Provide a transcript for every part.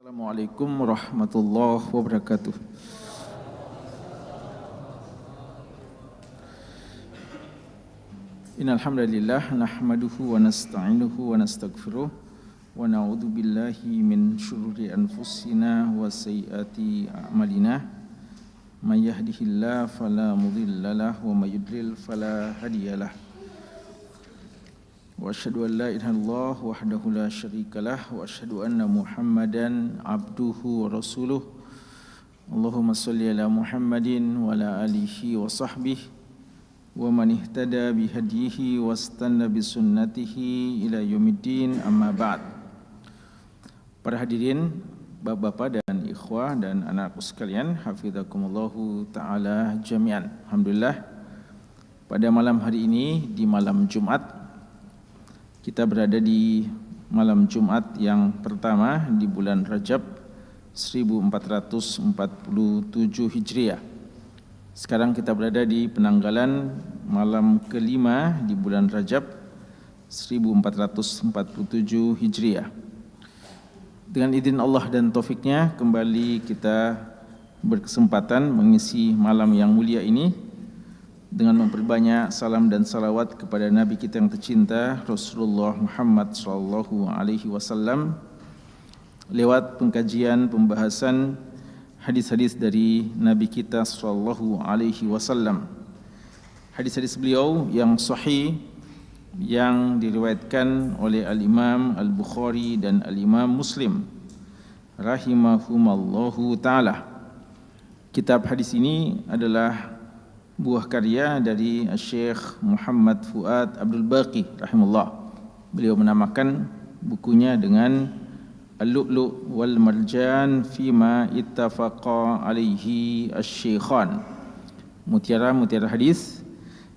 Assalamualaikum warahmatullahi wabarakatuh. Innal hamdalillah nahmaduhu wa nasta'inuhu wa nastaghfiruh wa na'udzu billahi min syururi anfusina wa sayyiati a'malina. May yahdihillahu fala mudhillalah wa may yudlil fala hadiyalah. Wa asyhadu an la ilaha illallah wahdahu la syarikalah wa asyhadu anna Muhammadan abduhu wa rasuluh. Allahumma shalli ala Muhammadin wa ala alihi wa sahbihi wa man ihtada bi hadihi wastanna bi sunnatihi ila yaumiddin, amma ba'd. Para hadirin, bapak-bapak dan ikhwah dan anak-anakku sekalian, hafizakumullahu taala jami'an. Alhamdulillah, pada malam hari ini di malam Jumat, kita berada di malam Jumat yang pertama di bulan Rajab 1447 Hijriah. Sekarang kita berada di penanggalan malam kelima di bulan Rajab 1447 Hijriah. Dengan izin Allah dan taufiknya, kembali kita berkesempatan mengisi malam yang mulia ini dengan memperbanyak salam dan salawat kepada Nabi kita yang tercinta Rasulullah Muhammad SAW lewat pengkajian pembahasan hadis-hadis dari Nabi kita SAW. Hadis-hadis beliau yang sahih yang diriwayatkan oleh Al-Imam Al-Bukhari dan Al-Imam Muslim rahimahumallahu ta'ala. Kitab hadis ini adalah buah karya dari Syekh Muhammad Fuad Abdul Baqi rahimahullah. Beliau menamakan bukunya dengan Al-Lu'lu' wal Marjan fima ittafaqa alaihi asy-syaikhan. Mutiara-mutiara hadis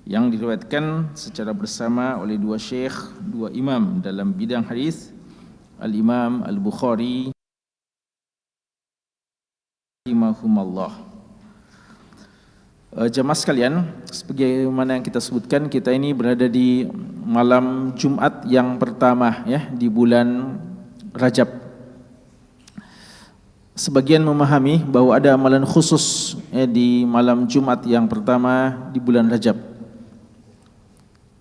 yang diriwayatkan secara bersama oleh dua syekh, dua imam dalam bidang hadis, Al-Imam Al-Bukhari rahimahumallah. Jemaah sekalian, sebagaimana yang kita sebutkan, kita ini berada di malam Jumat yang pertama ya di bulan Rajab. Sebagian memahami bahwa ada amalan khusus di malam Jumat yang pertama di bulan Rajab.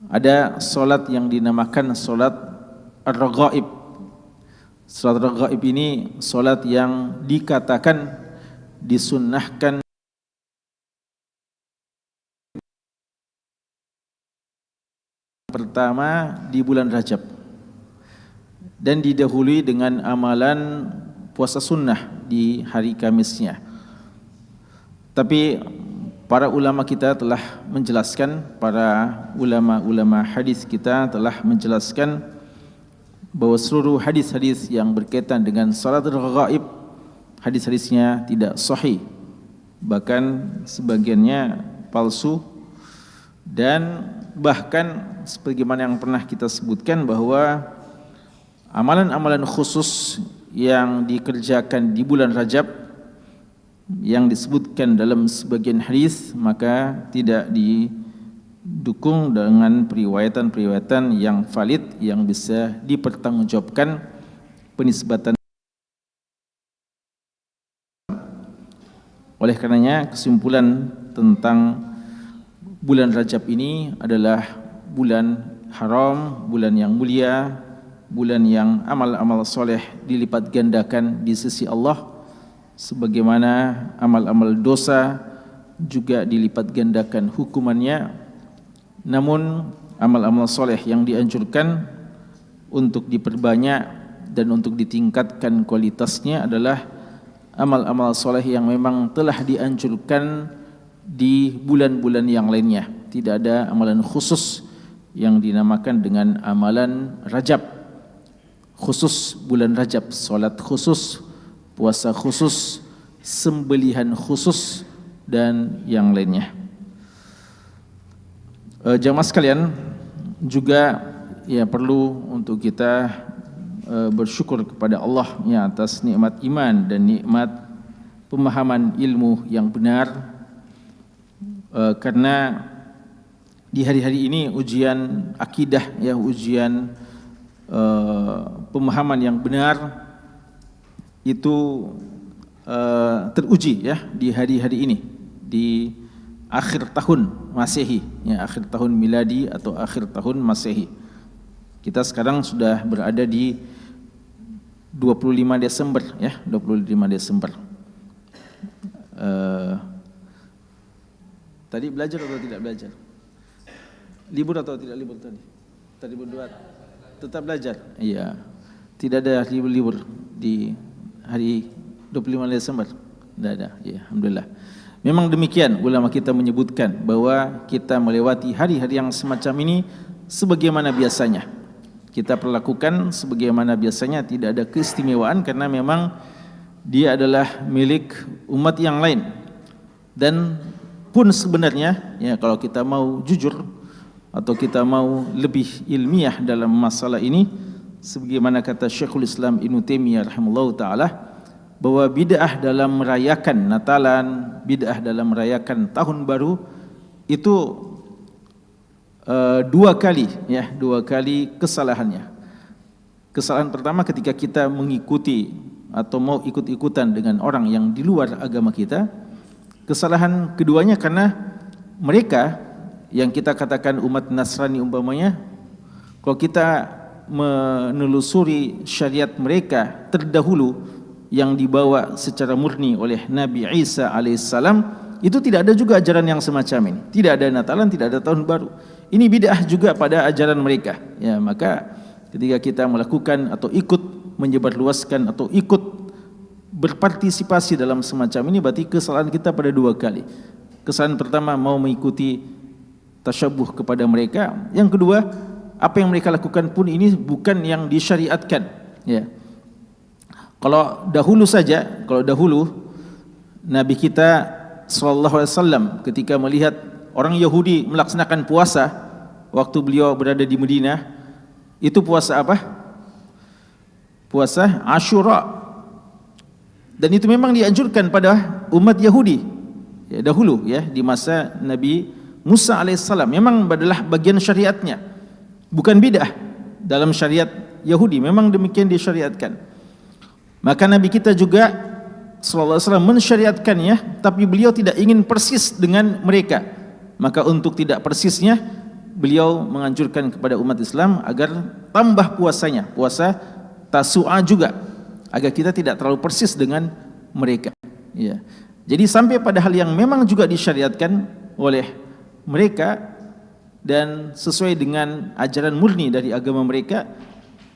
Ada solat yang dinamakan solat Ar-Raghaib. Solat Ar-Raghaib ini solat yang dikatakan disunnahkan pertama di bulan Rajab dan didahului dengan amalan puasa sunnah di hari Kamisnya. Tapi para ulama kita telah menjelaskan, para ulama-ulama hadis kita telah menjelaskan bahwa seluruh hadis-hadis yang berkaitan dengan salat Ar-Raghaib, hadis-hadisnya tidak sahih, bahkan sebagiannya palsu, dan bahkan sebagaimana yang pernah kita sebutkan bahwa amalan-amalan khusus yang dikerjakan di bulan Rajab yang disebutkan dalam sebagian hadis maka tidak didukung dengan periwayatan-periwayatan yang valid yang bisa dipertanggungjawabkan penisbatan. Oleh karenanya, kesimpulan tentang bulan Rajab ini adalah bulan haram, bulan yang mulia, bulan yang amal-amal soleh dilipat gandakan di sisi Allah, sebagaimana amal-amal dosa juga dilipat gandakan hukumannya. Namun amal-amal soleh yang dianjurkan untuk diperbanyak dan untuk ditingkatkan kualitasnya adalah amal-amal soleh yang memang telah dianjurkan di bulan-bulan yang lainnya. Tidak ada amalan khusus yang dinamakan dengan amalan Rajab, khusus bulan Rajab, solat khusus, puasa khusus, sembelihan khusus, dan yang lainnya. Jamaah sekalian, juga ya perlu untuk kita bersyukur kepada Allah ya atas nikmat iman dan nikmat pemahaman ilmu yang benar. Karena di hari-hari ini ujian akidah ya, ujian pemahaman yang benar itu teruji ya di hari-hari ini, di akhir tahun Masehi, ya, akhir tahun miladi atau akhir tahun Masehi. Kita sekarang sudah berada di 25 Desember ya, 25 Desember. Tadi belajar atau tidak belajar? Libur atau tidak libur tadi? Tadi berdua tetap belajar. Iya. Tidak ada libur di hari 25 Desember. Tidak ada. Ya, alhamdulillah. Memang demikian ulama kita menyebutkan bahwa kita melewati hari-hari yang semacam ini sebagaimana biasanya. Kita perlakukan sebagaimana biasanya, tidak ada keistimewaan karena memang dia adalah milik umat yang lain. Dan pun sebenarnya ya, kalau kita mau jujur atau kita mau lebih ilmiah dalam masalah ini, sebagaimana kata Syekhul Islam Ibnu Taimiyah rahimahullahu taala, bahwa bid'ah dalam merayakan Natalan, bid'ah dalam merayakan tahun baru itu dua kali kesalahannya. Kesalahan pertama ketika kita mengikuti atau mau ikut-ikutan dengan orang yang di luar agama kita. Kesalahan keduanya karena mereka yang kita katakan umat Nasrani umpamanya, kalau kita menelusuri syariat mereka terdahulu yang dibawa secara murni oleh Nabi Isa alaihissalam, itu tidak ada juga ajaran yang semacam ini. Tidak ada Natalan, tidak ada tahun baru. Ini bid'ah juga pada ajaran mereka. Ya, maka ketika kita melakukan atau ikut menyebarluaskan atau ikut berpartisipasi dalam semacam ini, berarti kesalahan kita pada dua kali. Kesalahan pertama mau mengikuti tasyabuh kepada mereka. Yang kedua, apa yang mereka lakukan pun ini bukan yang disyariatkan. Ya. Kalau dahulu Nabi kita SAW ketika melihat orang Yahudi melaksanakan puasa waktu beliau berada di Madinah, itu puasa apa? Puasa Asyura. Dan itu memang dianjurkan pada umat Yahudi ya, dahulu ya, di masa Nabi Musa alaihissalam. Memang adalah bagian syariatnya, bukan bid'ah dalam syariat Yahudi. Memang demikian disyariatkan. Maka Nabi kita juga sallallahu alaihi wasallam mensyariatkannya, tapi beliau tidak ingin persis dengan mereka. Maka untuk tidak persisnya, beliau menganjurkan kepada umat Islam agar tambah puasanya, puasa Tasu'a juga, agar kita tidak terlalu persis dengan mereka. Ya. Jadi sampai pada hal yang memang juga disyariatkan oleh mereka dan sesuai dengan ajaran murni dari agama mereka,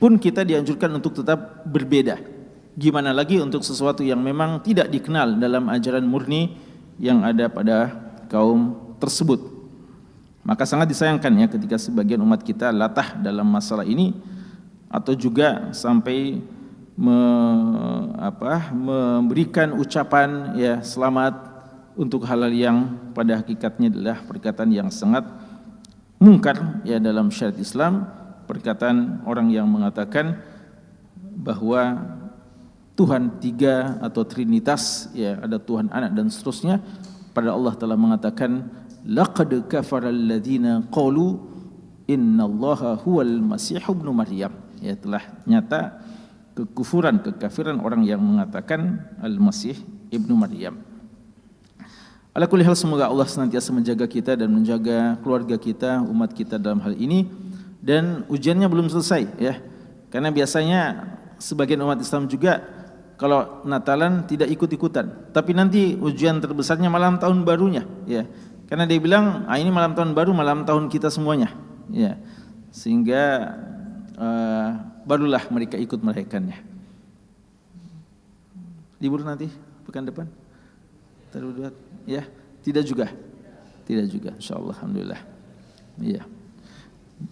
pun kita dianjurkan untuk tetap berbeda. Gimana lagi untuk sesuatu yang memang tidak dikenal dalam ajaran murni yang ada pada kaum tersebut. Maka sangat disayangkan ya ketika sebagian umat kita latah dalam masalah ini, atau juga sampai memberikan ucapan ya selamat untuk hal-hal yang pada hakikatnya adalah perkataan yang sangat mungkar ya dalam syariat Islam. Perkataan orang yang mengatakan bahwa Tuhan tiga atau Trinitas, ya ada Tuhan Anak dan seterusnya. Pada Allah telah mengatakan, laqad kafara alladziina qalu innallaha huwal masih ibnu Maryam. Ya, telah nyata kekafiran orang yang mengatakan Al-Masih ibnu Maryam. Ala kulli hal, semoga Allah senantiasa menjaga kita dan menjaga keluarga kita, umat kita dalam hal ini. Dan ujiannya belum selesai ya. Karena biasanya sebagian umat Islam juga kalau Natalan tidak ikut-ikutan, tapi nanti ujian terbesarnya malam tahun barunya, ya. Karena dia bilang, ini malam tahun baru, malam tahun kita semuanya, ya. Sehingga barulah mereka ikut merayakannya. Libur nanti pekan depan, terbuat, ya. Tidak juga, insyaallah, alhamdulillah, ya.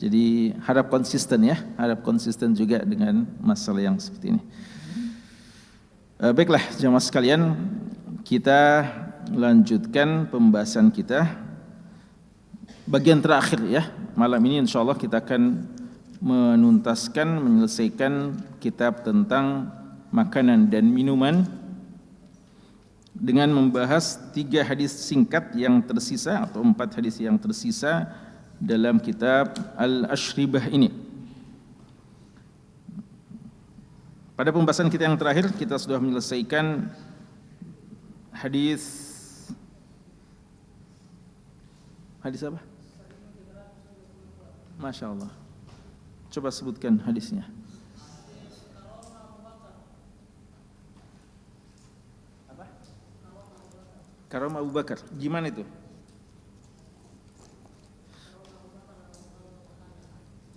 Jadi harap konsisten ya, harap konsisten juga dengan masalah yang seperti ini. Baiklah jemaah sekalian, kita lanjutkan pembahasan kita bagian terakhir ya. Malam ini insyaallah kita akan menyelesaikan kitab tentang makanan dan minuman dengan membahas 3 hadis singkat yang tersisa atau 4 hadis yang tersisa dalam kitab Al-Ashribah ini. Pada pembahasan kita yang terakhir kita sudah menyelesaikan hadis apa? Masya Allah. Coba sebutkan hadisnya. Apa? Karam Abu Bakar. Gimana itu?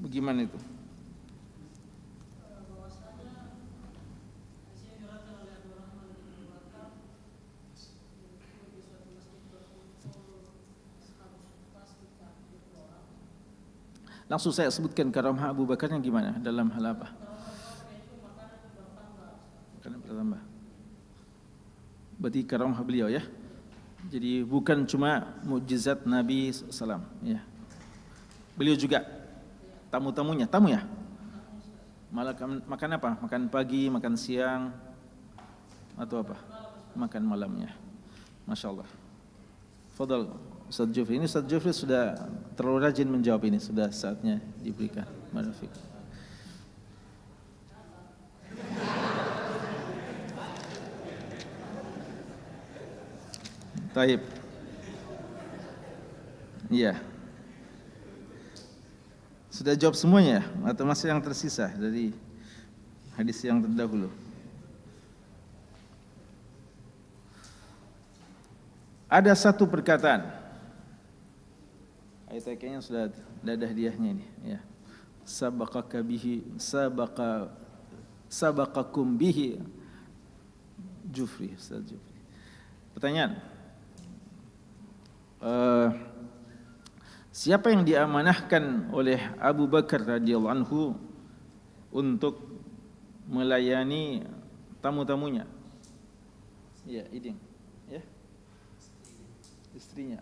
Bagaimana itu? Langsung saya sebutkan karamah Abu Bakar yang gimana, dalam hal apa? Makanan bertambah. Berarti karamah beliau ya. Jadi bukan cuma mukjizat Nabi SAW ya. Beliau juga tamu ya. Makan apa? Makan pagi, makan siang, atau apa? Makan malamnya. Masya Allah. Fadal Ustaz Jufri. Ini Ustaz Jufri sudah terlalu rajin menjawab ini. Sudah saatnya diberikan. Marafik. Taib. Iya. Sudah jawab semuanya atau masih yang tersisa dari hadis yang terdahulu? Ada satu perkataan. Kayaknya sudah ada hadiahnya ini ya. Sabaqakum bihi Jufri, Ustaz Jufri. Pertanyaan. Siapa yang diamanahkan oleh Abu Bakar radhiyallahu anhu untuk melayani tamu-tamunya? Ya, Iding. Ya. Istrinya.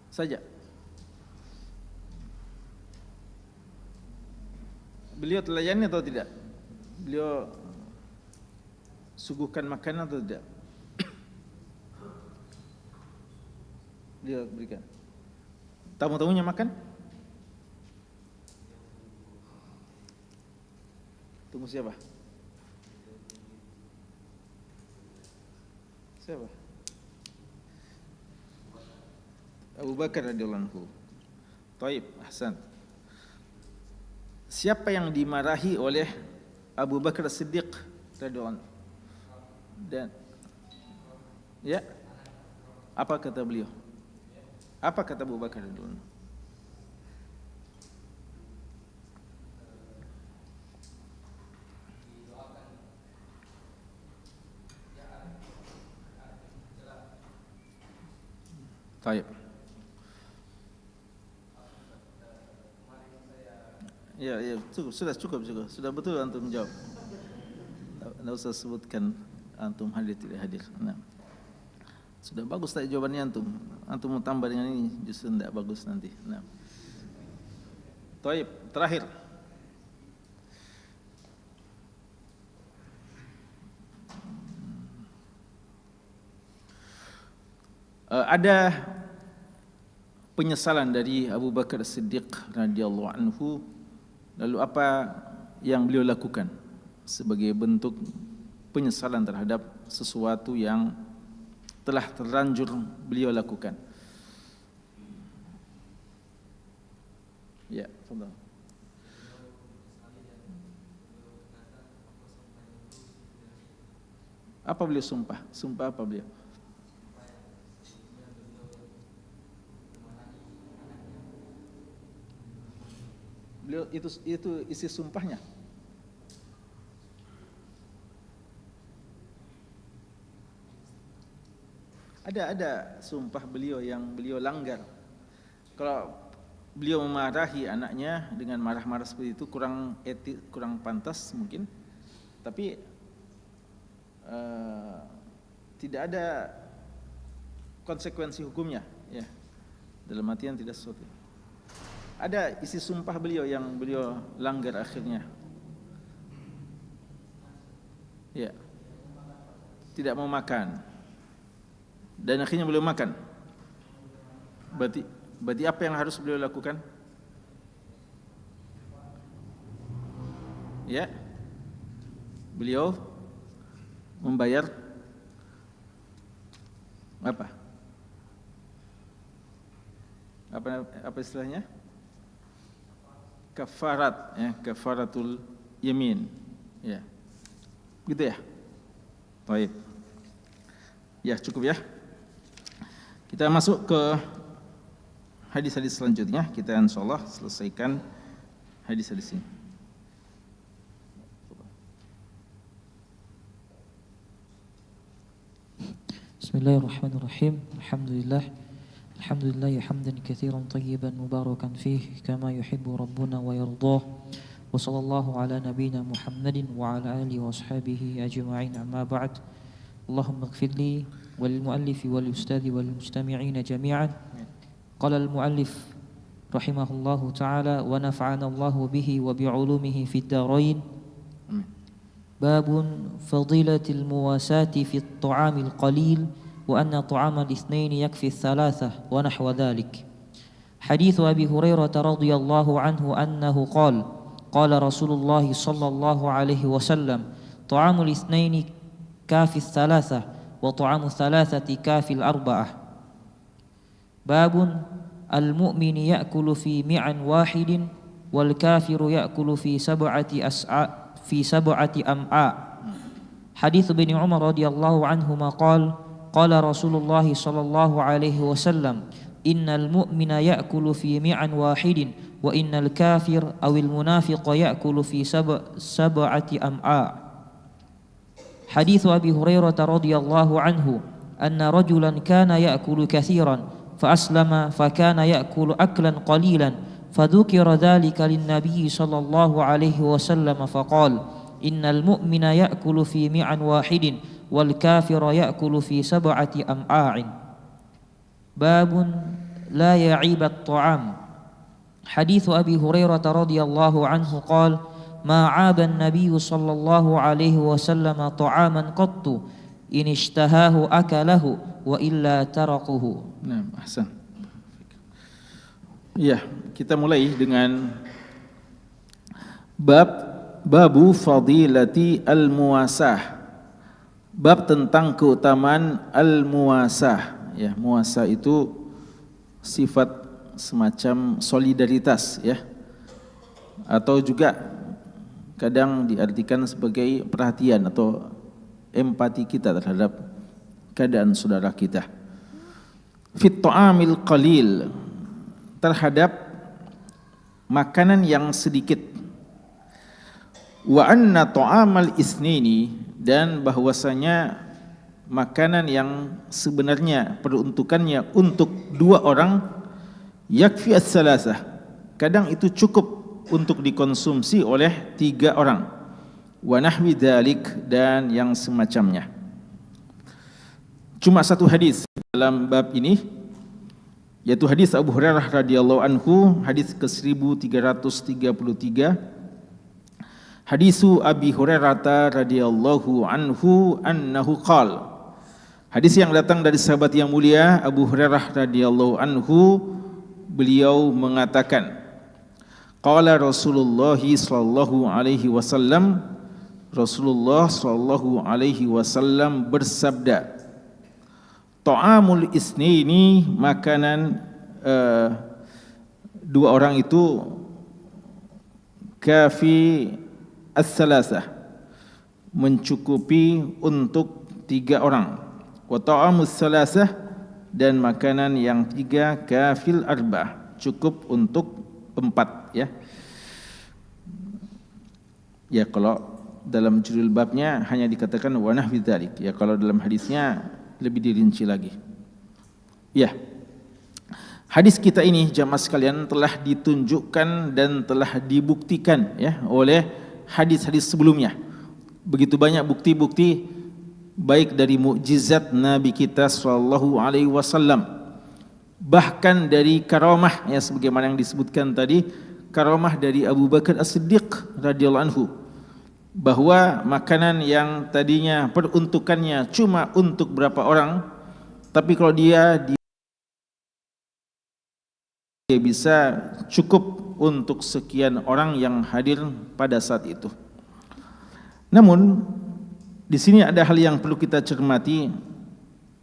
Saja. Beliau telayani atau tidak? Beliau suguhkan makanan atau tidak? Beliau berikan. Tamu-tamunya makan? Tunggu siapa? Siapa? Abu Bakar radhiyallahu anhu. Taib, ahsan. Siapa yang dimarahi oleh Abu Bakar Siddiq radhiyallahu anhu? Dan ya, apa kata beliau? Apa kata Abu Bakar radhiyallahu anhu? Taib. Ya, cukup. Sudah betul antum jawab. Tidak usah sebutkan antum hadir tidak hadir. Nah. Sudah bagus tadi jawabannya antum. Antum mau tambah dengan ini justru tidak bagus nanti. Nah. Taib, terakhir. Ada penyesalan dari Abu Bakar Siddiq radhiyallahu anhu. Lalu apa yang beliau lakukan sebagai bentuk penyesalan terhadap sesuatu yang telah terlanjur beliau lakukan? Ya, fadhal. Apa beliau sumpah? Sumpah apa beliau? Beliau itu isi sumpahnya. Ada sumpah beliau yang beliau langgar. Kalau beliau memarahi anaknya dengan marah-marah seperti itu kurang etik, kurang pantas mungkin. Tapi tidak ada konsekuensi hukumnya, ya. Dalam artian tidak sesuatu. Ada isi sumpah beliau yang beliau langgar akhirnya. Ya. Tidak mau makan. Dan akhirnya beliau makan. Berarti apa yang harus beliau lakukan? Ya. beliau membayar apa? Apa istilahnya? Kafarat, ya, kafaratul yamin. Ya. Gitu ya? Baik. Ya, cukup ya. Kita masuk ke hadis-hadis selanjutnya. Kita insyaallah selesaikan hadis-hadis ini. Bismillahirrahmanirrahim. Alhamdulillah hamdan katsiran tayyiban mubarakan fih kama yuhibbu rabbuna wa yardah. Wa sallallahu ala nabiyyina Muhammadin wa ala alihi wa ashabihi ajma'in. Amma ba'd. Allahumma ighfir li wal muallif wal ustadz wal mustami'in jami'an. Qala al muallif rahimahullahu ta'ala wa nafa'ana Allahu bihi wa bi'ulumihi fid darain. Babun fadilatil muwasati fi at-ta'amil qalil wa anna ta'amal itsnaini yakfi ats-tsalatsa wa nahwa dhalik. Hadits Abi Hurairah radhiyallahu anhu annahu qala Rasulullah sallallahu alaihi wasallam ta'amul itsnaini kafi ats-tsalatsa wa ta'amu ats-tsalatsati kafi al-arba'ah. Babun al-mu'minu ya'kulu fi mi'an wahidin wal kafiru ya'kulu fi sab'ati am'a. Hadits Ibnu Umar radhiyallahu anhuma qala Rasulullah sallallahu alaihi wasallam innal mu'mina ya'kulu fi mi'an wahidin wa innal kafir awil munafiqa ya'kulu fi sab'ati am'a. Hadits Abi Hurairah radhiyallahu anhu anna rajulan kana ya'kulu katsiran fa aslama fa kana ya'kulu aklan qalilan فذكر ذلك للنبي صلى الله عليه وسلم فقال إن المؤمن يأكل في معن واحد والكافر يأكل في سبعة أمعاء. باب لا يعيب الطعام. حديث أبي هريرة رضي الله عنه قال ما عاب النبي صلى الله عليه وسلم طعاما قط إن اشتهاه أكله وإلا تركه. Nah, ahsan. Ya, kita mulai dengan babu fadilati al-muwasah. Bab tentang keutamaan al-muwasah. Ya, muwasah itu sifat semacam solidaritas, ya. Atau juga kadang diartikan sebagai perhatian atau empati kita terhadap keadaan saudara kita. Fit ta'amil qalil, terhadap makanan yang sedikit. Wa anna ta'amal isnini, dan bahwasanya makanan yang sebenarnya peruntukannya untuk dua orang yakfi as-salasah, kadang itu cukup untuk dikonsumsi oleh tiga orang. Wa nahwi dzalik, dan yang semacamnya. Cuma satu hadis dalam bab ini, yaitu hadis Abu Hurairah radhiyallahu anhu, hadis ke-1333. Hadisu Abi Hurairah radhiyallahu anhu annahu qala. Hadis yang datang dari sahabat yang mulia Abu Hurairah radhiyallahu anhu, beliau mengatakan, qala Rasulullah sallallahu alaihi wasallam, Rasulullah sallallahu alaihi wasallam bersabda, ta'amul isnaini, makanan dua orang itu kafi as-salasah, mencukupi untuk tiga orang. Wa ta'amus salasah, dan makanan yang tiga kafil arba'ah, cukup untuk empat, ya. Ya, kalau dalam judul babnya hanya dikatakan wa nahwi dzalik, ya, kalau dalam hadisnya lebih dirinci lagi. Ya, hadis kita ini jamaah sekalian telah ditunjukkan dan telah dibuktikan, ya, oleh hadis-hadis sebelumnya. Begitu banyak bukti-bukti, baik dari mukjizat Nabi kita sallallahu alaihi wasallam, bahkan dari karamah, ya, sebagaimana yang disebutkan tadi, karamah dari Abu Bakar As-Siddiq radhiyallahu anhu, bahwa makanan yang tadinya peruntukannya cuma untuk berapa orang, tapi kalau dia bisa cukup untuk sekian orang yang hadir pada saat itu. Namun di sini ada hal yang perlu kita cermati,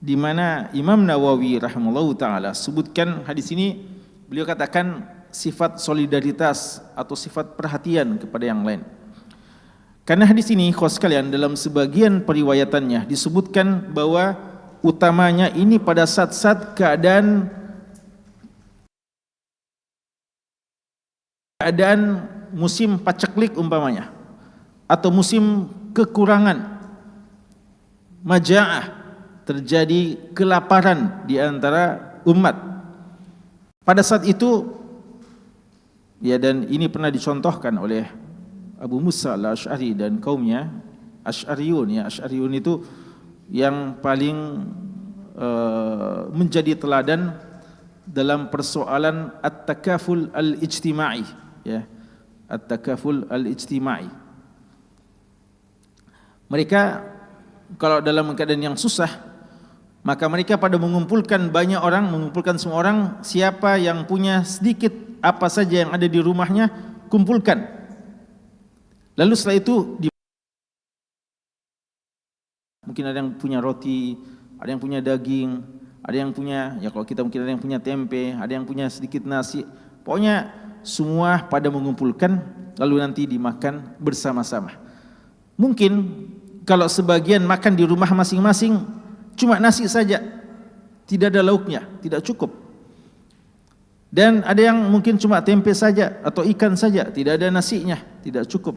di mana Imam Nawawi rahimahullahu taala sebutkan hadis ini, beliau katakan sifat solidaritas atau sifat perhatian kepada yang lain. Karena hadis ini khos sekalian dalam sebagian periwayatannya disebutkan bahwa utamanya ini pada saat-saat keadaan musim paceklik umpamanya, atau musim kekurangan, maja'ah, terjadi kelaparan di antara umat. Pada saat itu, ya, dan ini pernah dicontohkan oleh Abu Musa al-Asy'ari dan kaumnya, Asy'ariyun, ya, Asy'ariyun itu yang paling menjadi teladan dalam persoalan at-takaful al-ijtima'i, ya, at-takaful al-ijtima'i. Mereka kalau dalam keadaan yang susah, maka mereka pada mengumpulkan banyak orang, mengumpulkan semua orang, siapa yang punya sedikit apa saja yang ada di rumahnya, kumpulkan. Lalu setelah itu mungkin ada yang punya roti, ada yang punya daging, ada yang punya, ya kalau kita mungkin ada yang punya tempe, ada yang punya sedikit nasi. Pokoknya semua pada mengumpulkan, lalu nanti dimakan bersama-sama. Mungkin kalau sebagian makan di rumah masing-masing cuma nasi saja, tidak ada lauknya, tidak cukup. Dan ada yang mungkin cuma tempe saja atau ikan saja, tidak ada nasinya, tidak cukup.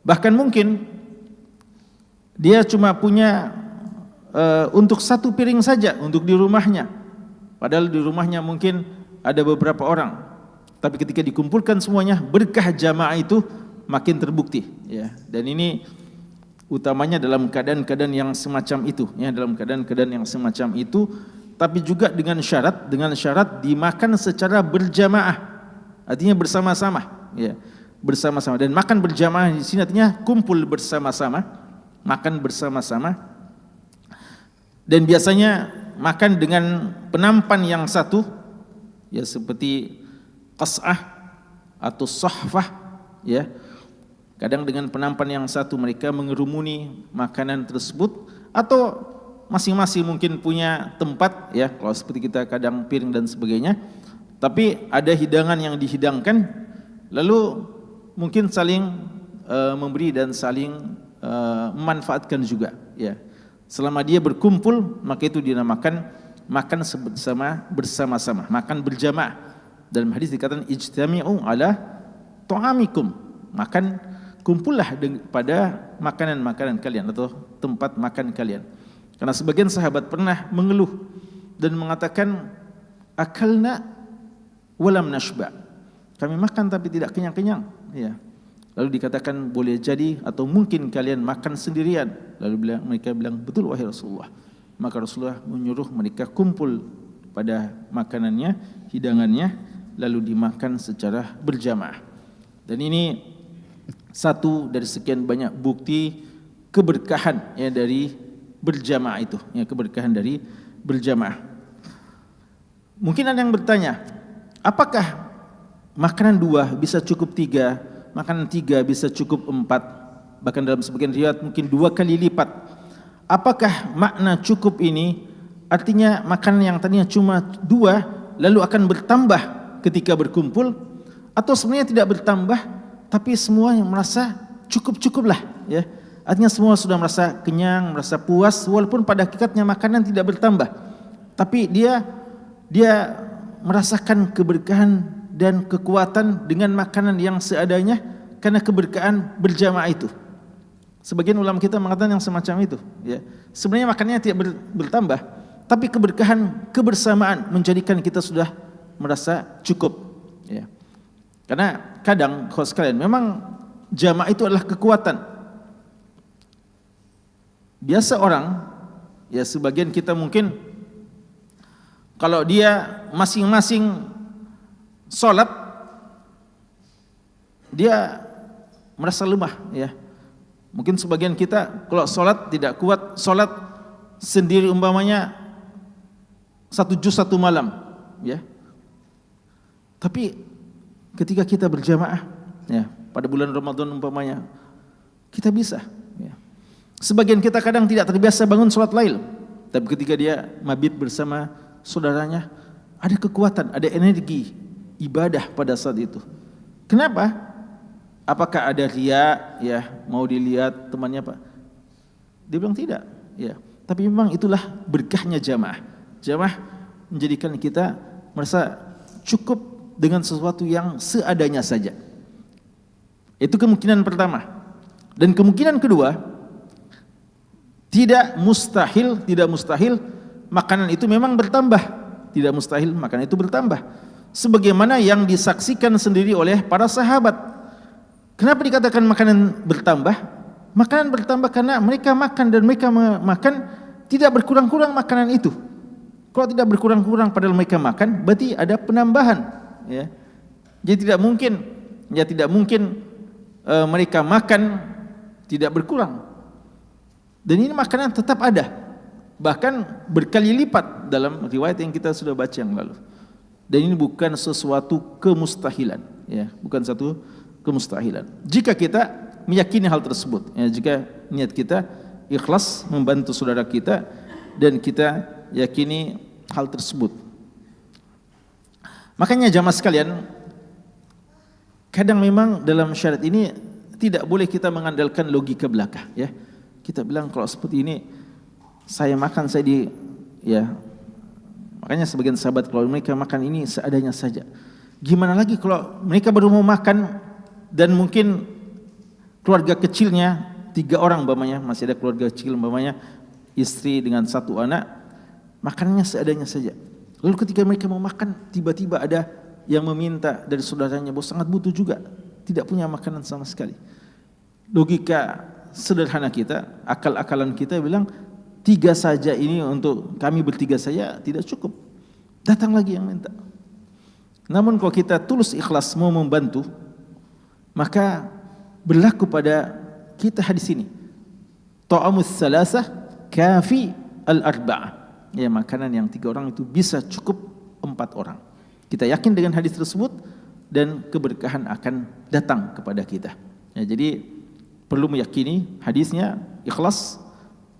Bahkan mungkin dia cuma punya untuk satu piring saja untuk di rumahnya, padahal di rumahnya mungkin ada beberapa orang. Tapi ketika dikumpulkan semuanya, berkah jamaah itu makin terbukti, ya. Dan ini utamanya dalam keadaan-keadaan yang semacam itu, ya, dalam keadaan-keadaan yang semacam itu, tapi juga dengan syarat dimakan secara berjamaah, artinya bersama-sama, ya, bersama-sama. Dan makan berjamaah di sini artinya kumpul bersama-sama, makan bersama-sama. Dan biasanya makan dengan penampan yang satu, ya, seperti qas'ah atau sahfah, ya. Kadang dengan penampan yang satu mereka mengerumuni makanan tersebut, atau masing-masing mungkin punya tempat, ya, kalau seperti kita kadang piring dan sebagainya. Tapi ada hidangan yang dihidangkan, lalu mungkin saling memberi dan saling memanfaatkan juga, ya. Selama dia berkumpul, maka itu dinamakan makan bersama-sama, makan berjamaah. Dalam hadis dikatakan ijtami'u ala ta'amikum, makan, kumpullah pada makanan-makanan kalian atau tempat makan kalian. Karena sebagian sahabat pernah mengeluh dan mengatakan akalna walam nashba, kami makan tapi tidak kenyang-kenyang, ya. Lalu dikatakan boleh jadi atau mungkin kalian makan sendirian. Lalu mereka bilang betul wahai Rasulullah. Maka Rasulullah menyuruh mereka kumpul pada makanannya, hidangannya, lalu dimakan secara berjamaah. Dan ini satu dari sekian banyak bukti keberkahan, ya, dari berjamaah itu, ya, keberkahan dari berjamaah. Mungkin ada yang bertanya, apakah makanan 2 bisa cukup 3? Makanan 3 bisa cukup 4, bahkan dalam sebagian riwayat mungkin 2 kali lipat. Apakah makna cukup ini artinya makanan yang tadinya cuma 2 lalu akan bertambah ketika berkumpul, atau sebenarnya tidak bertambah tapi semua yang merasa cukup-cukuplah, ya. Artinya semua sudah merasa kenyang, merasa puas, walaupun pada hakikatnya makanan tidak bertambah, tapi dia merasakan keberkahan dan kekuatan dengan makanan yang seadanya karena keberkahan berjamaah itu. Sebagian ulama kita mengatakan yang semacam itu, ya. Sebenarnya makanannya tidak bertambah, tapi keberkahan kebersamaan menjadikan kita sudah merasa cukup, ya. Karena kadang kalau sekalian memang jamaah itu adalah kekuatan. Biasa orang, ya, sebagian kita mungkin kalau dia masing-masing sholat, dia merasa lemah, ya. Mungkin sebagian kita kalau sholat tidak kuat, sholat sendiri umpamanya 1 juz 1 malam, ya. Tapi ketika kita berjamaah, ya, pada bulan Ramadan umpamanya, Kita bisa. Ya. Sebagian kita kadang tidak terbiasa bangun sholat lail, tapi ketika dia mabit bersama saudaranya, ada kekuatan, ada energi ibadah pada saat itu. Kenapa? Apakah ada riya, ya, mau dilihat temannya Pak? Dia bilang tidak, ya. Tapi memang itulah berkahnya jamaah. Jamaah menjadikan kita merasa cukup dengan sesuatu yang seadanya saja. Itu kemungkinan pertama. Dan kemungkinan kedua, tidak mustahil makanan itu memang bertambah. Tidak mustahil makanan itu bertambah. Sebagaimana yang disaksikan sendiri oleh para sahabat. Kenapa dikatakan makanan bertambah? Makanan bertambah karena mereka makan dan mereka makan tidak berkurang-kurang makanan itu. Kalau tidak berkurang-kurang padahal mereka makan, berarti ada penambahan. Ya. Jadi tidak mungkin mereka makan tidak berkurang. Dan ini makanan tetap ada, bahkan berkali lipat dalam riwayat yang kita sudah baca yang lalu. Dan ini bukan sesuatu kemustahilan, ya, bukan satu kemustahilan. Jika kita meyakini hal tersebut, ya, jika niat kita ikhlas membantu saudara kita dan kita yakini hal tersebut. Makanya jamaah sekalian, kadang memang dalam syariat ini tidak boleh kita mengandalkan logika belaka, ya. Kita bilang kalau seperti ini saya makan ya. Makanya sebagian sahabat kalau mereka makan ini seadanya saja. Gimana lagi kalau mereka baru mau makan dan mungkin keluarga kecilnya 3 orang umpamanya, masih ada keluarga kecil umpamanya, istri dengan 1 anak, makanannya seadanya saja. Lalu ketika mereka mau makan, tiba-tiba ada yang meminta dari saudaranya, bos sangat butuh juga, tidak punya makanan sama sekali. Logika sederhana kita, akal-akalan kita bilang 3 saja ini untuk kami bertiga saja tidak cukup. Datang lagi yang minta. Namun kalau kita tulus ikhlas mau membantu, maka berlaku pada kita hadis ini. Ta'amus salasah kafi al-arba'ah. Ya, makanan yang 3 orang itu bisa cukup 4 orang. Kita yakin dengan hadis tersebut dan keberkahan akan datang kepada kita. Ya, jadi perlu meyakini hadisnya, ikhlas,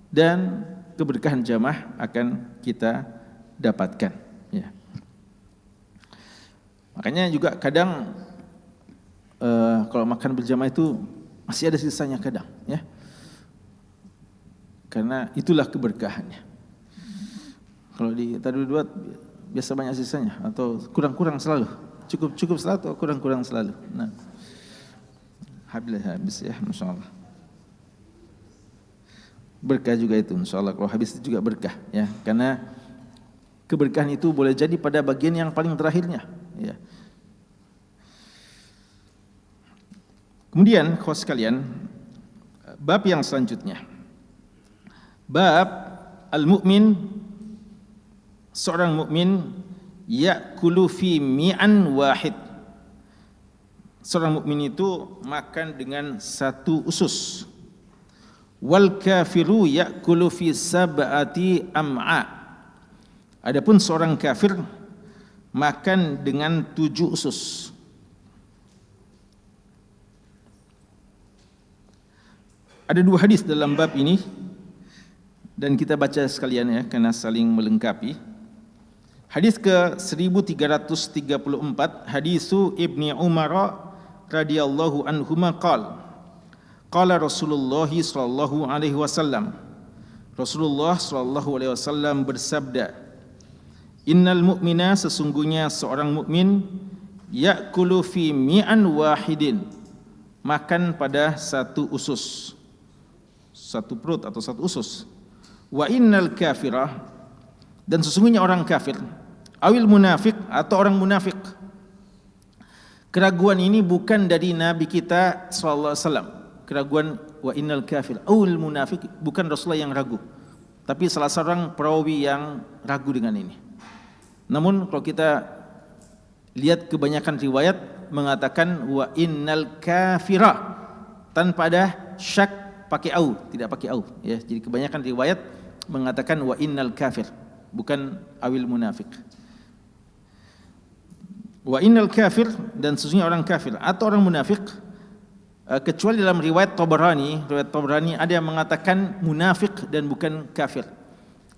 dan keberkahan jamaah akan kita dapatkan. Ya. Makanya juga kadang kalau makan berjamaah itu masih ada sisanya kadang, ya. Karena itulah keberkahannya. Kalau di tadi dua biasa banyak sisanya atau kurang-kurang selalu, cukup selalu atau kurang-kurang selalu. Nah, habis ya, masya Allah. Berkah juga itu, insya Allah. Kalau habis itu juga berkah, ya. Karena keberkahan itu boleh jadi pada bagian yang paling terakhirnya, ya. Kemudian, kawan sekalian, bab yang selanjutnya, bab al-mu'min, seorang mukmin ya'kulu fi mi'an wahid. Seorang mukmin itu makan dengan 1 usus. Wal kafiru ya'kulu fi sab'ati am'a. Adapun seorang kafir makan dengan 7 usus. Ada 2 hadis dalam bab ini dan kita baca sekalian, ya, karena saling melengkapi. Hadis ke 1334, hadisu Ibni Umar radhiyallahu anhuma qala Rasulullah sallallahu alaihi wasallam. Rasulullah sallallahu alaihi wasallam bersabda, innal mu'mina, sesungguhnya seorang mukmin, ya'kulu fi mi'an wahidin, makan pada 1 usus, 1 perut atau 1 usus. Wa innal kafirah, dan sesungguhnya orang kafir, awil munafik, atau orang munafik. Keraguan ini bukan dari Nabi kita sallallahu alaihi wasallam. Keraguan wa innal kafir awil munafik bukan Rasulullah yang ragu, tapi salah seorang perawi yang ragu dengan ini. Namun kalau kita lihat kebanyakan riwayat mengatakan wa innal kafira tanpa ada syak, pakai au, tidak pakai au, ya. Jadi kebanyakan riwayat mengatakan wa innal kafir, bukan awil munafik. Wa innal kafir, dan sesungguhnya orang kafir atau orang munafik, kecuali dalam riwayat Tabrani ada yang mengatakan munafik dan bukan kafir.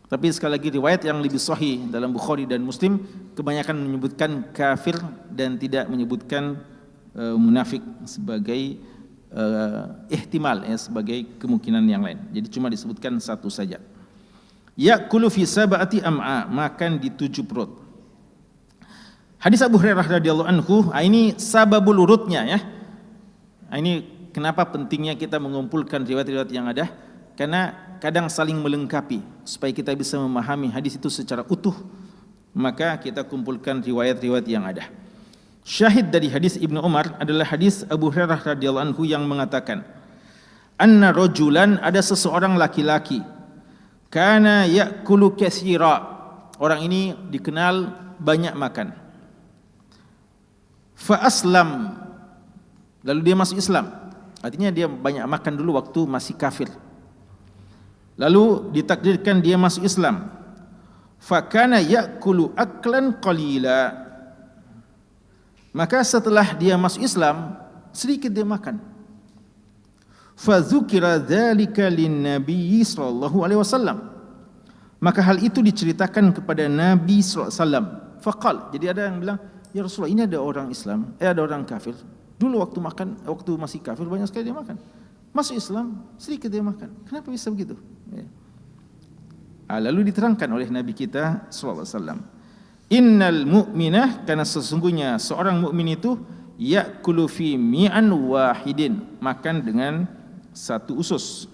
Tapi sekali lagi riwayat yang lebih sahih dalam Bukhari dan Muslim kebanyakan menyebutkan kafir dan tidak menyebutkan munafik sebagai ihtimal, ya, sebagai kemungkinan yang lain. Jadi cuma disebutkan satu saja. Ya'kulu fi sab'ati am'a, makan di 7 perut. Hadis Abu Hurairah radhiyallahu anhu, ini sababul urutnya, ya. Ini kenapa pentingnya kita mengumpulkan riwayat-riwayat yang ada, karena kadang saling melengkapi supaya kita bisa memahami hadis itu secara utuh. Maka kita kumpulkan riwayat-riwayat yang ada. Syahid dari hadis Ibnu Umar adalah hadis Abu Hurairah radhiyallahu anhu yang mengatakan, anna rajulan, ada seseorang laki-laki, kana ya'kulu katsira, orang ini dikenal banyak makan. Fa aslam, lalu dia masuk Islam. Artinya dia banyak makan dulu waktu masih kafir. Lalu ditakdirkan dia masuk Islam. Fa kana ya'kulu aklan qalila, maka setelah dia masuk Islam sedikit dia makan. Fa dzukira dzalika lin-nabi sallallahu alaihi wasallam, maka hal itu diceritakan kepada Nabi sallallahu alaihi wasallam. Faqal, jadi ada yang bilang, ya Rasulullah, ini ada orang Islam, ada orang kafir. Dulu waktu makan, waktu masih kafir banyak sekali dia makan. Masuk Islam sedikit dia makan. Kenapa bisa begitu? Ya. Lalu diterangkan oleh Nabi kita sallallahu alaihi wasallam, innal mu'minah, karena sesungguhnya seorang mukmin itu ya'kulu fi mi'an wahidin, makan dengan 1 usus.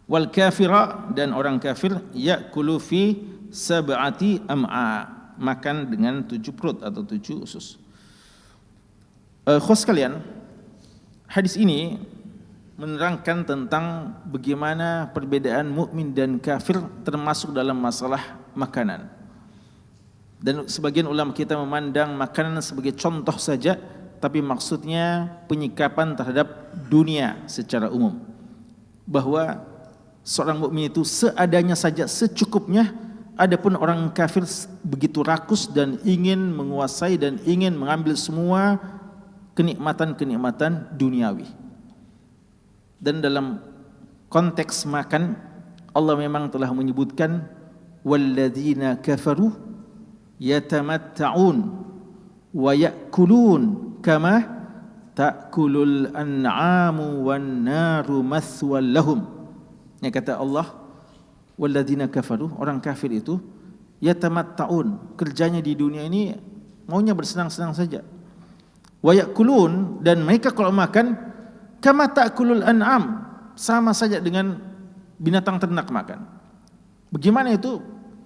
Wal kafira, dan orang kafir ya'kulu fi sab'ati am'a, makan dengan 7 perut atau 7 usus. Khos sekalian, hadis ini menerangkan tentang bagaimana perbedaan mukmin dan kafir termasuk dalam masalah makanan. Dan sebagian ulama kita memandang makanan sebagai contoh saja, tapi maksudnya penyikapan terhadap dunia secara umum. Bahwa seorang mukmin itu seadanya saja, secukupnya. Adapun orang kafir begitu rakus dan ingin menguasai dan ingin mengambil semua kenikmatan-kenikmatan duniawi. Dan dalam konteks makan, Allah memang telah menyebutkan walladzina kafaru yatamatta'un wa ya'kulun kama ta'kulul an'amu wan naru mathwal lahum. Yang kata Allah, walladzina kafaru, orang kafir itu yatamatta'un, kerjanya di dunia ini maunya bersenang-senang saja. Wa ya'kulun, dan mereka kalau makan kama ta'kulul an'am, sama saja dengan binatang ternak makan. Bagaimana itu?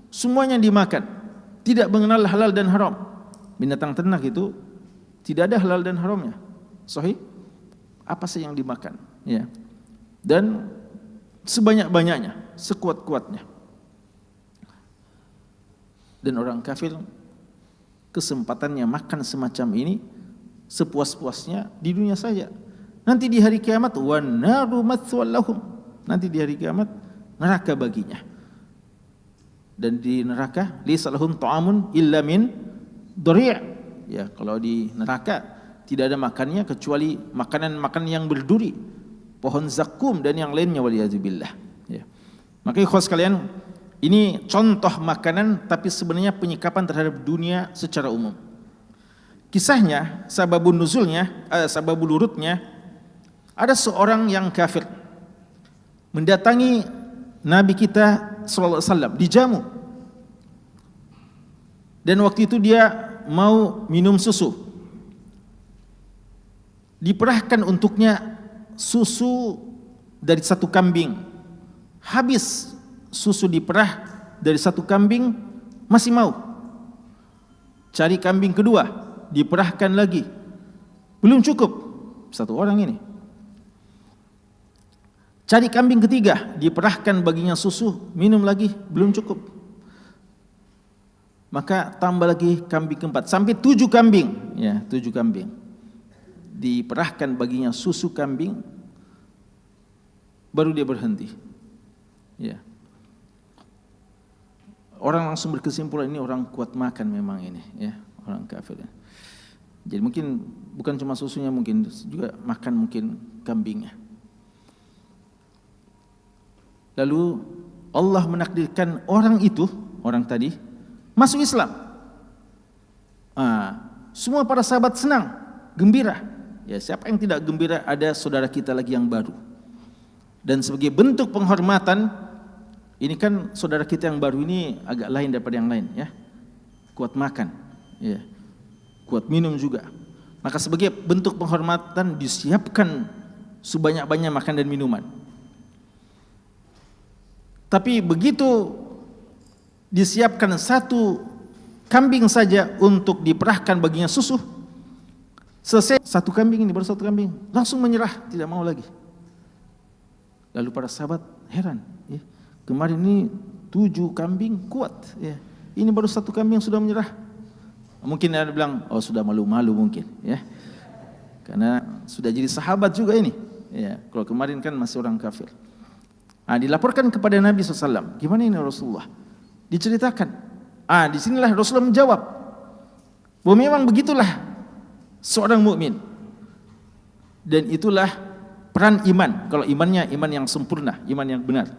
Semuanya dimakan, tidak mengenal halal dan haram. Binatang ternak itu tidak ada halal dan haramnya. Sahih? Apa sih yang dimakan? Ya. Dan sebanyak-banyaknya, sekuat-kuatnya. Dan orang kafir kesempatannya makan semacam ini sepuas-puasnya di dunia saja. Nanti di hari kiamat wan naru mathwal lahum, nanti di hari kiamat neraka baginya. Dan di neraka laysa lahum ta'amun illa min dhari'. Ya, kalau di neraka tidak ada makannya kecuali makanan-makanan yang berduri, pohon zakum dan yang lainnya, waliyadzubillah. Ya. Maka ikhwas sekalian, ini contoh makanan tapi sebenarnya penyikapan terhadap dunia secara umum. Kisahnya, sababun nuzulnya, sababul urutnya, ada seorang yang kafir mendatangi Nabi kita sallallahu alaihi wasallam dijamu. Dan waktu itu dia mau minum susu. Diperahkan untuknya susu dari 1 kambing. Habis susu diperah dari 1 kambing, masih mau. Cari kambing kedua, diperahkan lagi, belum cukup. 1 orang ini. Cari kambing ketiga, diperahkan baginya susu, minum lagi, belum cukup. Maka tambah lagi kambing keempat, sampai 7 kambing. Ya, 7 kambing. Diperahkan baginya susu kambing, baru dia berhenti. Ya. Orang langsung berkesimpulan ini orang kuat makan memang ini, ya, orang kafir. Jadi mungkin bukan cuma susunya, mungkin juga makan mungkin kambingnya. Lalu Allah menakdirkan orang itu, orang tadi masuk Islam. Semua para sahabat senang, gembira. Ya, siapa yang tidak gembira ada saudara kita lagi yang baru. Dan sebagai bentuk penghormatan, ini kan saudara kita yang baru ini agak lain daripada yang lain, ya. Kuat makan, ya. Kuat minum juga. Maka sebagai bentuk penghormatan disiapkan sebanyak-banyak makan dan minuman. Tapi begitu disiapkan satu kambing saja untuk diperahkan baginya susu, selesai satu kambing ini, baru satu kambing, langsung menyerah, tidak mau lagi. Lalu para sahabat heran, ya, kemarin ini 7 kambing kuat, ya, ini baru satu kambing sudah menyerah. Mungkin ada bilang, oh sudah malu-malu mungkin, ya, karena sudah jadi sahabat juga ini, ya. Kalau kemarin kan masih orang kafir. Dilaporkan kepada Nabi SAW, gimana ini Rasulullah? Diceritakan. Disinilah Rasulullah menjawab bahwa memang begitulah seorang mukmin, dan itulah peran iman. Kalau imannya iman yang sempurna, iman yang benar,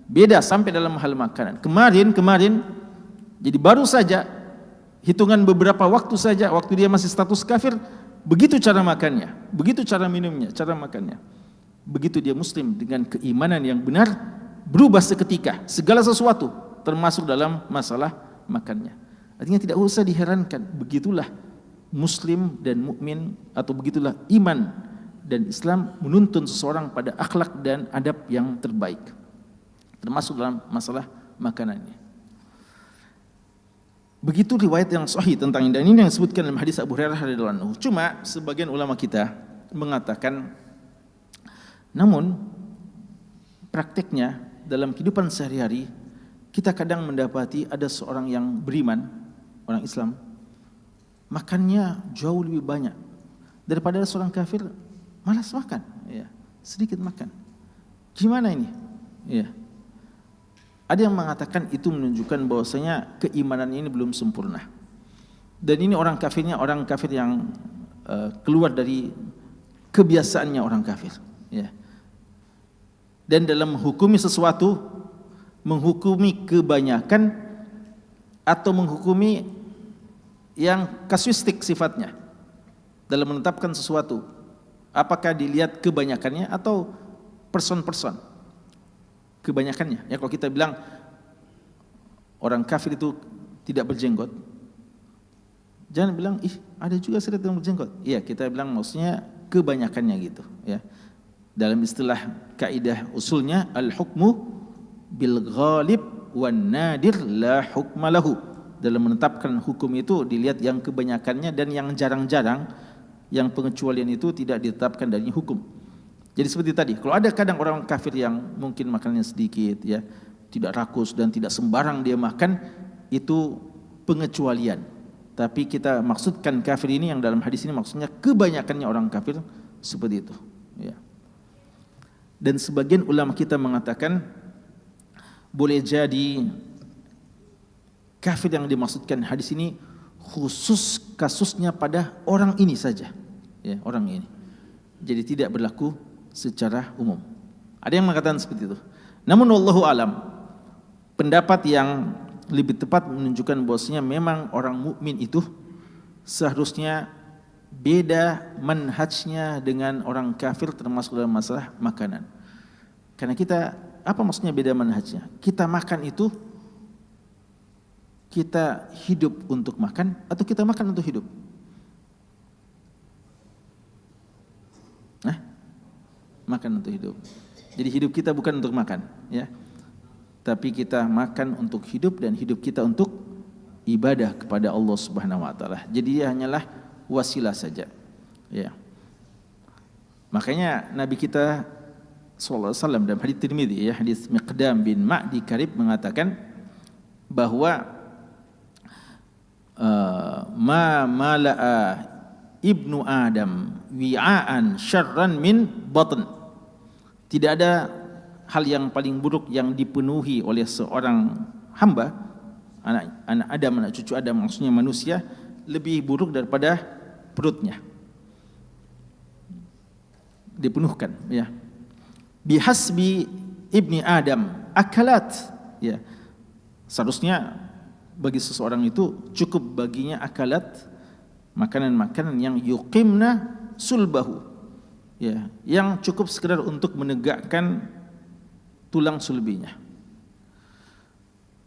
beda sampai dalam hal makanan. Kemarin jadi baru saja hitungan beberapa waktu saja, waktu dia masih status kafir, begitu cara makannya, begitu cara minumnya, cara makannya. Begitu dia muslim dengan keimanan yang benar, berubah seketika segala sesuatu, termasuk dalam masalah makannya. Artinya tidak usah diherankan, begitulah muslim dan mukmin, atau begitulah iman dan Islam menuntun seseorang pada akhlak dan adab yang terbaik, termasuk dalam masalah makanannya. Begitu riwayat yang sahih tentang ini, dan ini yang disebutkan dalam hadis Abu Hurairah radhiyallahu anhu. Cuma sebagian ulama kita mengatakan, namun prakteknya dalam kehidupan sehari-hari kita kadang mendapati ada seorang yang beriman, orang Islam, makannya jauh lebih banyak daripada seorang kafir, malas makan, ya, sedikit makan. Gimana ini? Ya. Ada yang mengatakan itu menunjukkan bahwasanya keimanan ini belum sempurna. Dan ini orang kafirnya orang kafir yang keluar dari kebiasaannya orang kafir, ya. Dan dalam menghukumi sesuatu, menghukumi kebanyakan atau menghukumi yang kasuistik sifatnya dalam menetapkan sesuatu, apakah dilihat kebanyakannya atau person-person kebanyakannya. Ya, kalau kita bilang orang kafir itu tidak berjenggot, jangan bilang ada juga seret yang berjenggot. Iya, kita bilang maksudnya kebanyakannya gitu, ya. Dalam istilah kaidah usulnya, al-hukmu bil ghalib wan nadir la hukma lahu. Dalam menetapkan hukum itu dilihat yang kebanyakannya dan yang jarang-jarang, yang pengecualian itu tidak ditetapkan dari hukum. Jadi seperti tadi, kalau ada kadang orang kafir yang mungkin makannya sedikit, ya, tidak rakus dan tidak sembarang dia makan, itu pengecualian. Tapi kita maksudkan kafir ini yang dalam hadis ini maksudnya kebanyakannya orang kafir seperti itu, ya. Dan sebagian ulama kita mengatakan boleh jadi kafir yang dimaksudkan hadis ini khusus kasusnya pada orang ini saja, ya, orang ini. Jadi tidak berlaku secara umum. Ada yang mengatakan seperti itu. Namun wallahu alam, pendapat yang lebih tepat menunjukkan bahwasanya memang orang mukmin itu seharusnya beda manhajnya dengan orang kafir, termasuk dalam masalah makanan. Karena kita, apa maksudnya beda manhajnya? Kita makan itu, kita hidup untuk makan atau kita makan untuk hidup? Makan untuk hidup. Jadi hidup kita bukan untuk makan, ya. Tapi kita makan untuk hidup dan hidup kita untuk ibadah kepada Allah Subhanahu wa taala. Jadi dia hanyalah wasilah saja, ya. Makanya Nabi kita sallallahu alaihi wasallam dalam hadis Tirmizi, ya, hadis Miqdam bin Ma'di Karib mengatakan bahwa ma mala'a ibnu Adam wi'aan syarran min batn. Tidak ada hal yang paling buruk yang dipenuhi oleh seorang hamba, anak Adam, anak cucu Adam, maksudnya manusia, lebih buruk daripada perutnya. Dipenuhkan, ya. Bihasbi ibni Adam akalat, ya. Seharusnya bagi seseorang itu cukup baginya akalat, makanan-makanan yang yuqimna sulbahu, ya, yang cukup sekedar untuk menegakkan tulang sulbinya.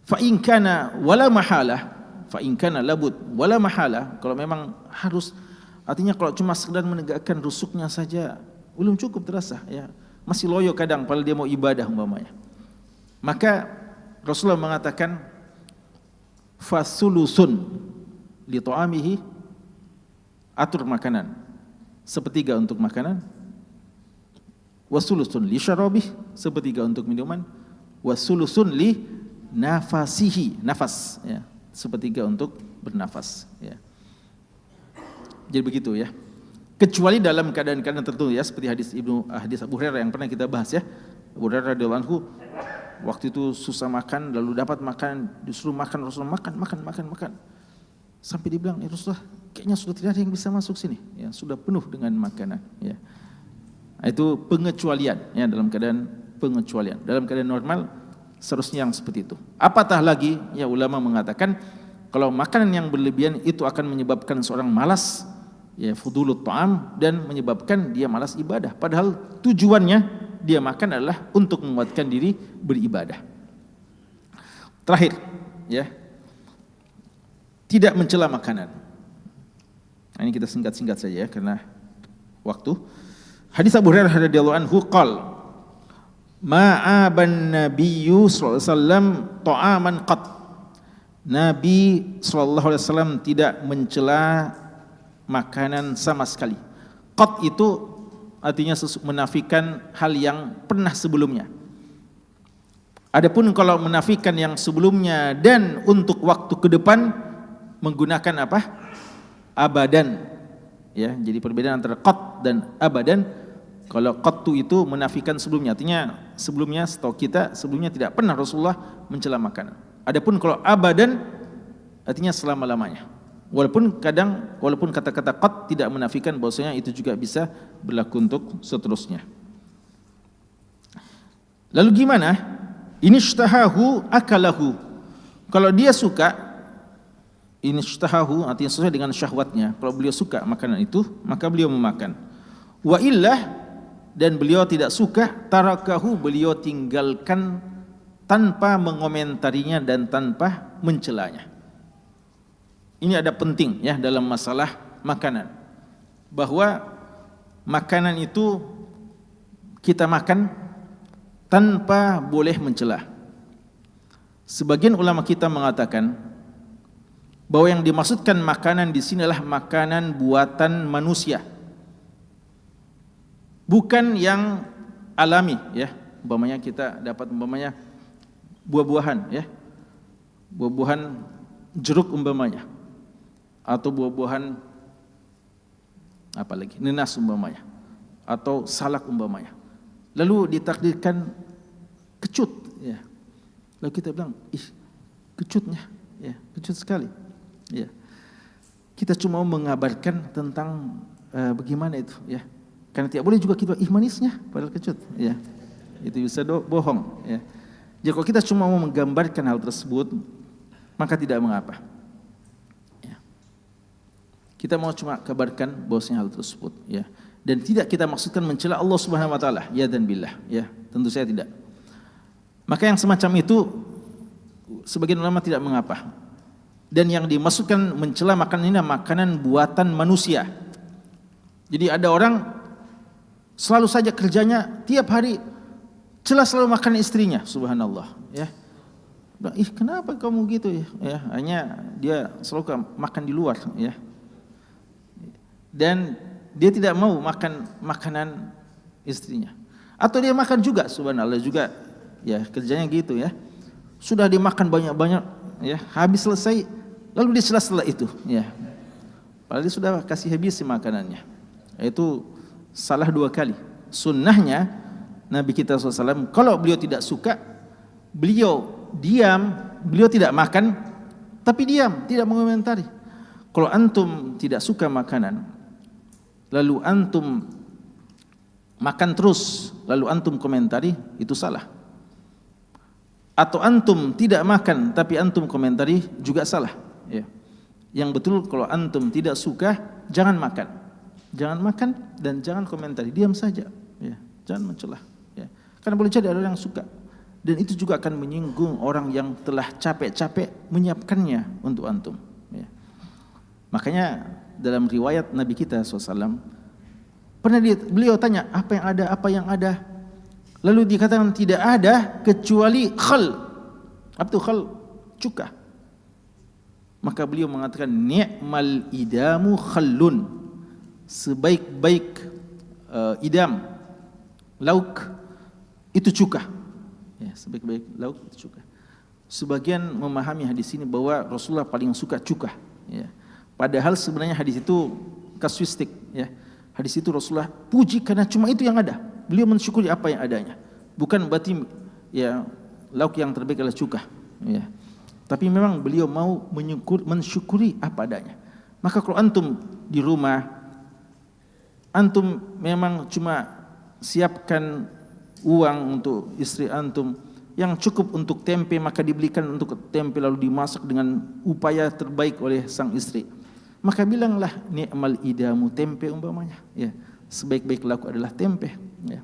Fa in kana wala mahalah, fa in kana labud wala mahalah, kalau memang harus, artinya kalau cuma sekedar menegakkan rusuknya saja belum cukup terasa, ya, masih loyo kadang padahal dia mau ibadah umpamanya. Maka Rasulullah mengatakan fasulusun li ta'amihi, atur makanan sepertiga untuk makanan, wasulusun li syarabih, sepertiga untuk minuman, wasulusun li nafasihi, nafas, ya, sepertiga untuk bernafas, ya. Jadi begitu, ya. Kecuali dalam keadaan-keadaan tertentu, ya, seperti hadis Abu Hurairah yang pernah kita bahas, ya. Abu Hurairah radhiyallahu anhu waktu itu susah makan, lalu dapat makan, disuruh makan, Rasulullah makan. Sampai dibilang, ya Rasulullah, kayaknya sudah tidak ada yang bisa masuk sini, ya, sudah penuh dengan makanan, ya. Itu pengecualian, ya, dalam keadaan pengecualian. Dalam keadaan normal seharusnya yang seperti itu. Apatah lagi, ya, ulama mengatakan kalau makanan yang berlebihan itu akan menyebabkan seorang malas, ya, fudulut ta'am, dan menyebabkan dia malas ibadah. Padahal tujuannya dia makan adalah untuk menguatkan diri beribadah. Terakhir, ya, tidak mencela makanan. Nah, ini kita singkat-singkat saja, ya, karena waktu. Hadis Abu Hurairah radhiyallahu anhu qala ma'aban nabiyyu sallallahu alaihi wasallam ta'aman qat. Nabi sallallahu alaihi wasallam tidak mencela makanan sama sekali. Qat itu artinya menafikan hal yang pernah sebelumnya. Adapun kalau menafikan yang sebelumnya dan untuk waktu ke depan menggunakan apa? Abadan. Ya, jadi perbedaan antara qat dan abadan. Kalau qattu itu menafikan sebelumnya, artinya sebelumnya, setahu kita sebelumnya tidak pernah Rasulullah mencela makanan. Adapun kalau abadan artinya selama-lamanya. Walaupun kata-kata qat tidak menafikan bahwasanya itu juga bisa berlaku untuk seterusnya. Lalu gimana? Inishtahahu akalahu. Kalau dia suka, inishtahahu artinya sesuai dengan syahwatnya. Kalau beliau suka makanan itu, maka beliau memakan. Wa illah, dan beliau tidak suka, tarakahu, beliau tinggalkan tanpa mengomentarinya dan tanpa mencelanya. Ini ada penting, ya, dalam masalah makanan, bahwa makanan itu kita makan tanpa boleh mencela. Sebagian ulama kita mengatakan bahwa yang dimaksudkan makanan di sini adalah makanan buatan manusia, bukan yang alami, ya. Umpamanya kita dapat umpamanya buah-buahan, ya, buah-buahan jeruk umpamanya, atau buah-buahan apa lagi, nenas umpamanya, atau salak umpamanya. Lalu ditakdirkan kecut, ya. Lalu kita bilang, ih, kecutnya, ya, kecut sekali, ya. Kita cuma mengabarkan tentang bagaimana itu, ya. Karena tidak boleh juga kita ih manisnya padahal kecut, ya. Itu bisa bohong, ya. Jadi kalau kita cuma mau menggambarkan hal tersebut, maka tidak mengapa. Ya. Kita mau cuma kabarkan bahwasanya hal tersebut, ya. Dan tidak kita maksudkan mencela Allah Subhanahu wa taala, ya, dan billah, ya. Tentu saya tidak. Maka yang semacam itu sebagian ulama tidak mengapa. Dan yang dimaksudkan mencela makanan ini makanan buatan manusia. Jadi ada orang selalu saja kerjanya tiap hari celah selalu makan istrinya, subhanallah, ya. Ih, kenapa kamu gitu, ya? Ya, hanya dia selalu makan di luar, ya. Dan dia tidak mau makan makanan istrinya. Atau dia makan juga, subhanallah juga, ya, kerjanya gitu, ya. Sudah dimakan banyak-banyak, ya, habis selesai lalu dicela setelah itu, ya. Padahal dia sudah kasih habis makanannya. Itu salah dua kali. Sunnahnya Nabi kita SAW, kalau beliau tidak suka, beliau diam, beliau tidak makan, tapi diam, tidak mengomentari. Kalau antum tidak suka makanan, lalu antum makan terus, lalu antum komentari, itu salah. Atau antum tidak makan tapi antum komentari, juga salah. Ya. Yang betul kalau antum tidak suka, jangan makan. Jangan makan dan jangan komentari, diam saja. Ya. Jangan mencelah. Ya. Karena boleh jadi ada orang yang suka. Dan itu juga akan menyinggung orang yang telah capek-capek menyiapkannya untuk antum. Ya. Makanya dalam riwayat Nabi kita SAW, pernah beliau tanya, apa yang ada? Lalu dikatakan tidak ada kecuali khal. Apa itu khal? Cuka. Maka beliau mengatakan, ni'mal idamu khallun. Sebaik-baik idam, lauk, itu cuka. Ya, sebaik-baik lauk itu cuka. Sebagian memahami hadis ini bahwa Rasulullah paling suka cuka. Ya. Padahal sebenarnya hadis itu kasuistik. Ya. Hadis itu Rasulullah puji karena cuma itu yang ada. Beliau mensyukuri apa yang adanya. Bukan berarti ya lauk yang terbaik adalah cuka. Ya. Tapi memang beliau mau mensyukuri apa adanya. Maka kalau antum di rumah, antum memang cuma siapkan uang untuk istri antum yang cukup untuk tempe, maka dibelikan untuk tempe lalu dimasak dengan upaya terbaik oleh sang istri. Maka bilanglah ni'mal idamu, tempe umpamanya. Ya, sebaik-baik lauk adalah tempe. Ya.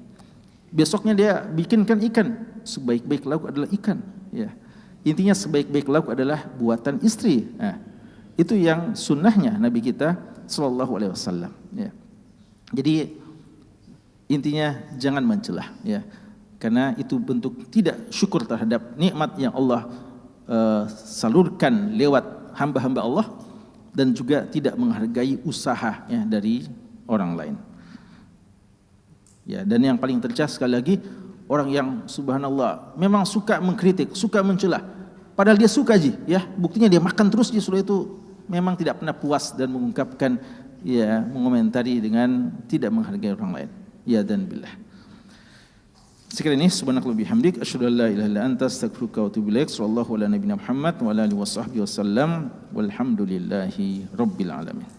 Besoknya dia bikinkan ikan, sebaik-baik lauk adalah ikan. Ya. Intinya sebaik-baik lauk adalah buatan istri. Nah, itu yang sunnahnya Nabi kita Sallallahu Alaihi Wasallam. Ya. Jadi intinya jangan mencelah, ya, karena itu bentuk tidak syukur terhadap nikmat yang Allah salurkan lewat hamba-hamba Allah, dan juga tidak menghargai usaha ya dari orang lain. Ya, dan yang paling tercas sekali lagi, orang yang subhanallah memang suka mengkritik, suka mencela, padahal dia suka ya, buktinya dia makan terus, dia sudah itu memang tidak pernah puas dan mengungkapkan, ya, mengomentari dengan tidak menghargai orang lain. Ya dan billah. Sekian ini, subhanakallahumma bihamdik, asyhadu an la ilaha illa anta, astaghfiruka wa atubu ilaik. Sallallahu ala nabiyina Muhammad wa ala alihi washabbihi wasallam. Walhamdulillahi rabbil alamin.